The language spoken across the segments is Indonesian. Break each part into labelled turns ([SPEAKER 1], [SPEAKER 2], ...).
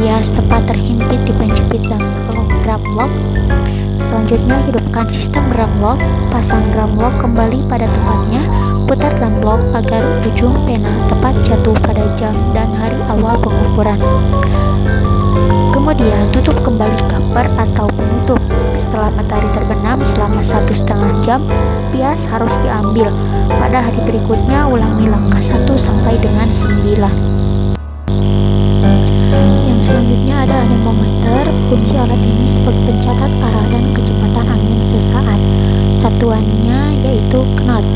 [SPEAKER 1] pias tepat terhimpit di penjepit drum lock. Selanjutnya, hidupkan sistem drum lock. Pasang drum lock kembali pada tempatnya. Putar drum lock agar ujung pena tepat jatuh pada jam dan hari awal pengukuran. Kemudian, tutup kembali cover atau penutup. Setelah matahari terbenam selama 1,5 jam, pias harus diambil. Pada hari berikutnya, ulangi langkah 1 sampai dengan 9. Yang selanjutnya ada anemometer. Fungsi alat ini sebagai pencatat arah dan kecepatan angin sesaat. Satuannya yaitu knot.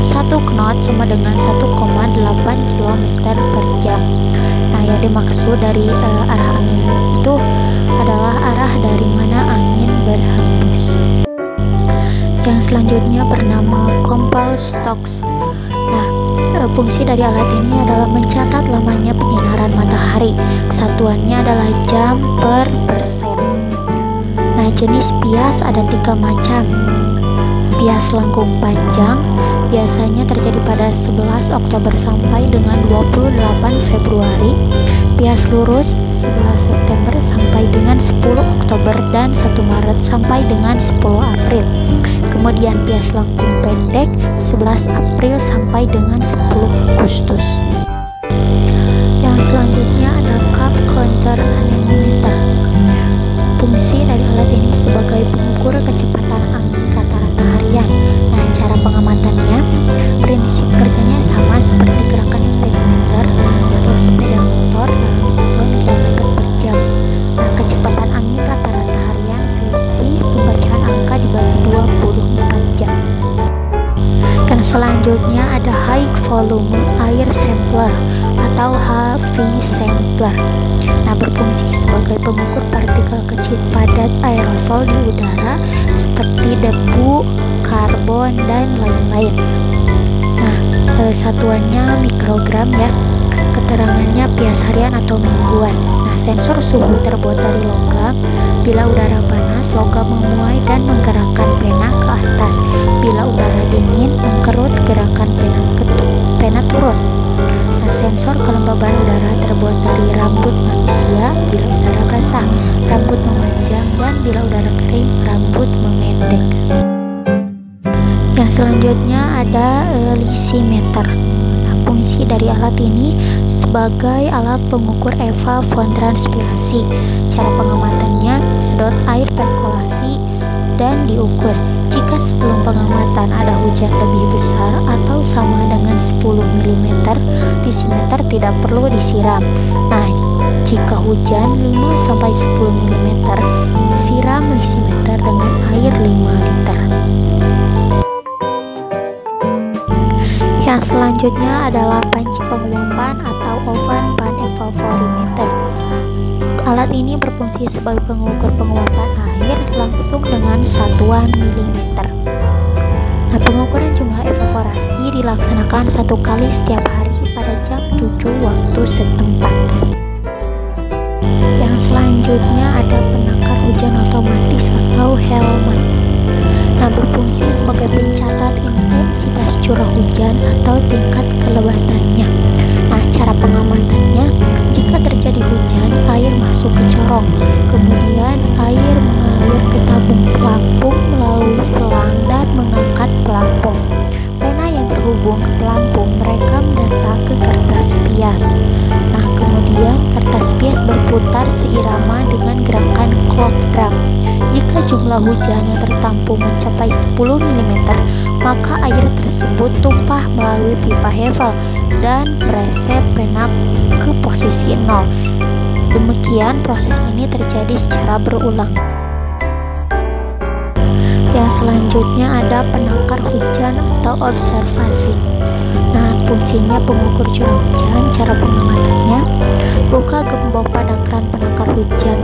[SPEAKER 1] 1 knot sama dengan 1,8 km per jam. Nah, yang dimaksud dari arah angin itu adalah arah dari mana angin berhembus. Yang selanjutnya bernama compass stocks. Nah, fungsi dari alat ini adalah mencatat lamanya penyinaran matahari. Satuannya adalah jam per persen. Nah, jenis pias ada 3 macam. Pias lengkung panjang biasanya terjadi pada 11 Oktober sampai dengan 28 Februari. Pias lurus 11 September sampai dengan 10 Oktober dan 1 Maret sampai dengan 10 April. Kemudian pias lengkung pendek 11 April sampai dengan 10 Agustus. Yang selanjutnya ada cup counter anemometer. Fungsi dari alat ini sebagai pengukur kecepatan angin rata-rata harian. Nah, cara pengamatannya, prinsip kerjanya sama seperti gerakan speedometer atau sepeda motor dalam satuan kilometer per jam. Nah, kecepatan angin rata-rata harian selisih pembacaan angka dibagi 24 jam. Yang selanjutnya ada high volume air sampler atau HV sampler. Nah, berfungsi sebagai pengukur partikel kecil padat aerosol di udara seperti debu, karbon, dan lain-lain. Nah, satuannya mikrogram ya. Keterangannya pias harian atau mingguan. Nah, sensor suhu terbuat dari logam. Bila udara panas, logam memuai dan menggerakkan pena ke atas. Bila udara dingin, mengkerut gerakan pena turun. Nah, sensor kelembaban udara terbuat dari rambut manusia. Bila udara basah, rambut memanjang, dan bila udara kering, rambut memendek. Yang selanjutnya ada lysimeter. Nah, fungsi dari alat ini sebagai alat pengukur evapotranspirasi. Cara pengamatannya, sedot air perkolasi dan diukur. Jika sebelum pengamatan ada hujan lebih besar atau sama dengan 10 mm, lysimeter tidak perlu disiram. Nah, jika hujan 5-10 mm, siram lysimeter dengan air 5 liter. Yang selanjutnya adalah panci penguapan atau oven pan evaporimeter. Alat ini berfungsi sebagai pengukur penguapan air langsung dengan satuan milimeter. Nah, pengukuran jumlah evaporasi dilaksanakan 1 kali setiap hari pada jam 7 waktu setempat. Yang selanjutnya ada penakar hujan otomatis atau helmet. Nah, berfungsi sebagai pencatat intensitas curah hujan atau tingkat kelebatannya. Nah, cara pengamatannya, jika terjadi hujan, air masuk ke corong. Kemudian air mengalir ke tabung pelampung melalui selang dan mengangkat pelampung. Pena yang terhubung ke pelampung merekam data ke kertas pias. Nah, kemudian kertas pias berputar seirama dengan gerakan clock drum. Jika jumlah hujan yang tertampung mencapai 10 mm, maka air tersebut tumpah melalui pipa Hevel dan meresep pena ke posisi 0. Demikian proses ini terjadi secara berulang. Yang selanjutnya ada penakar hujan atau observasi. Nah, fungsinya pengukur curah hujan. Cara pengamatannya, buka gembok pada keran penakar hujan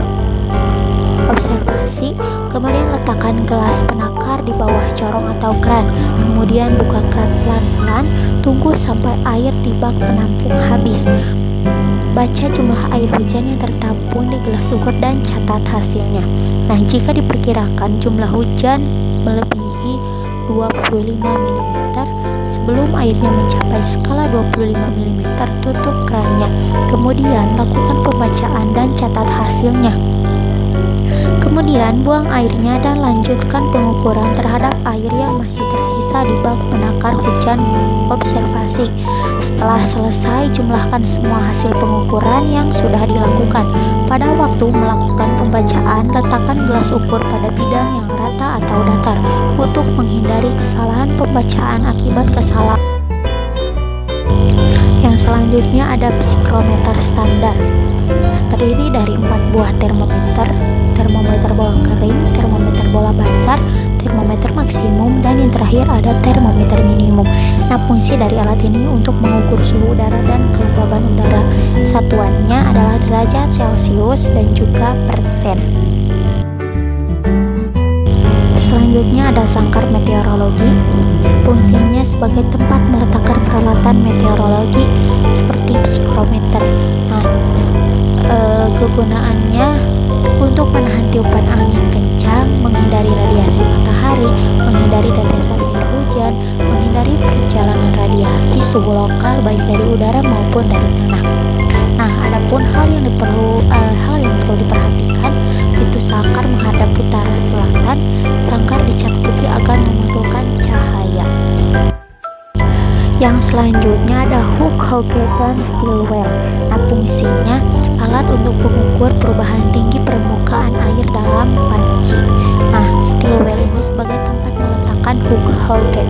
[SPEAKER 1] observasi, kemudian letakkan gelas penakar di bawah corong atau keran, kemudian buka keran pelan-pelan, tunggu sampai air di bak penampung habis. Baca jumlah air hujan yang tertampung di gelas ukur dan catat hasilnya. Nah, jika diperkirakan jumlah hujan melebihi 25 mm, Sebelum airnya mencapai skala 25 mm, tutup kerannya. Kemudian lakukan pembacaan dan catat hasilnya. Kemudian buang airnya dan lanjutkan pengukuran terhadap air yang masih tersisa di bak penakar hujan observasi. Setelah selesai, jumlahkan semua hasil pengukuran yang sudah dilakukan. Pada waktu melakukan pembacaan, letakkan gelas ukur pada bidang yang rata atau datar untuk menghindari kesalahan pembacaan akibat kesalahan. Yang selanjutnya ada psikrometer standar. Terdiri dari 4 buah termometer bola kering, termometer bola basah, termometer maksimum, dan yang terakhir ada termometer minimum. Nah, fungsi dari alat ini untuk mengukur suhu udara dan kelembaban udara. Satuannya adalah derajat Celcius dan juga persen. Selanjutnya ada sangkar meteorologi. Fungsinya sebagai tempat meletakkan peralatan meteorologi seperti psikrometer. Nah, kegunaannya untuk menahan tiupan angin kencang, menghindari radiasi matahari, menghindari tetesan air hujan, menghindari perjalanan radiasi suhu lokal baik dari udara maupun dari tanah. Nah, adapun hal yang perlu diperhatikan itu sangkar menghadap utara selatan, sangkar dicat putih agar memantulkan cahaya. Yang selanjutnya ada hook, hawker, dan steel well. Nah, fungsinya alat untuk mengukur perubahan tinggi permukaan air dalam panci. Nah, steel well ini sebagai tempat meletakkan hook hawker.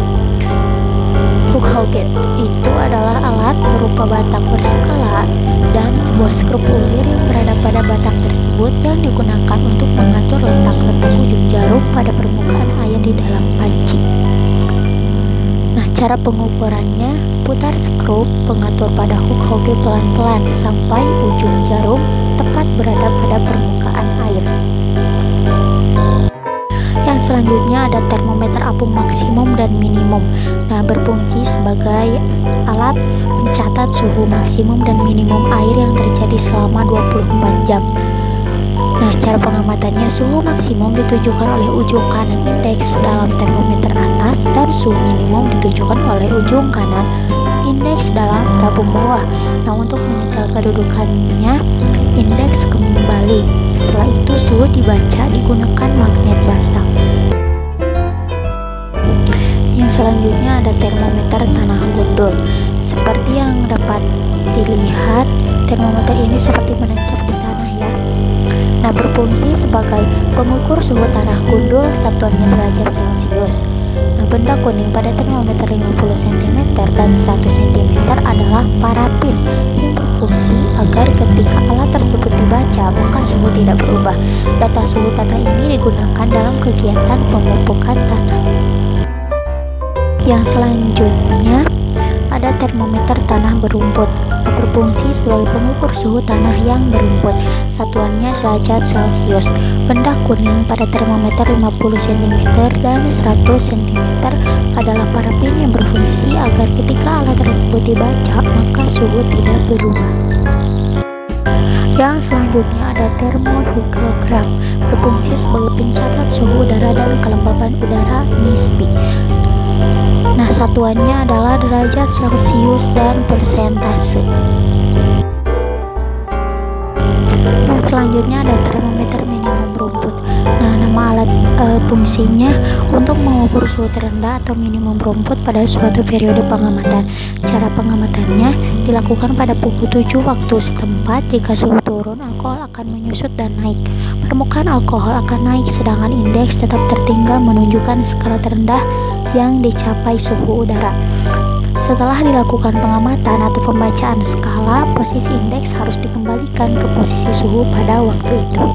[SPEAKER 1] Hook hawker itu adalah alat berupa batang berskala dan sebuah skrup ulir yang berada pada batang tersebut yang digunakan untuk mengatur letak-letak ujung jarum pada permukaan air di dalam panci. Nah, cara pengukurannya, putar skrup pengatur pada hook hawker pelan-pelan sampai ujung jarum tepat berada pada permukaan air. Yang selanjutnya ada termometer apung maksimum dan minimum. Nah, berfungsi sebagai alat mencatat suhu maksimum dan minimum air yang terjadi selama 24 jam. Nah, cara pengamatannya, suhu maksimum ditunjukkan oleh ujung kanan indeks dalam termometer atas dan suhu minimum ditunjukkan oleh ujung kanan indeks dalam tabung bawah. Nah, untuk menyetel kedudukannya, indeks kembali. Setelah itu suhu dibaca digunakan magnet batang. Yang selanjutnya ada termometer tanah gundul. Seperti yang dapat dilihat, termometer ini seperti menancap di tanah ya. Nah, berfungsi sebagai pengukur suhu tanah gundul, satuannya derajat Celcius. Nah, benda kuning pada termometer 50 cm dan 100 cm adalah parafin yang berfungsi agar ketika alat tersebut dibaca maka suhu tidak berubah. Data suhu tanah ini digunakan dalam kegiatan pemupukan tanah. Yang selanjutnya ada termometer tanah berumput. Berfungsi sebagai pengukur suhu tanah yang berumput. Satuannya derajat Celcius. Benda kuning pada termometer 50 cm dan 100 cm adalah parafin yang berfungsi agar ketika alat tersebut dibaca maka suhu tidak berubah. Yang selanjutnya ada termohygrograf. Berfungsi sebagai pencatat suhu udara dan kelembaban udara nisbi. Nah, satuannya adalah derajat Celcius dan persentase. Nah, selanjutnya ada termometer minimum berumput. Nah, nama alat fungsinya untuk mengukur suhu terendah atau minimum berumput pada suatu periode pengamatan. Cara pengamatannya dilakukan pada pukul 7 waktu setempat. Jika suhu turun, alkohol akan menyusut dan naik. Permukaan alkohol akan naik, sedangkan indeks tetap tertinggal menunjukkan skala terendah yang dicapai suhu udara. Setelah dilakukan pengamatan atau pembacaan skala, posisi indeks harus dikembalikan ke posisi suhu pada waktu itu.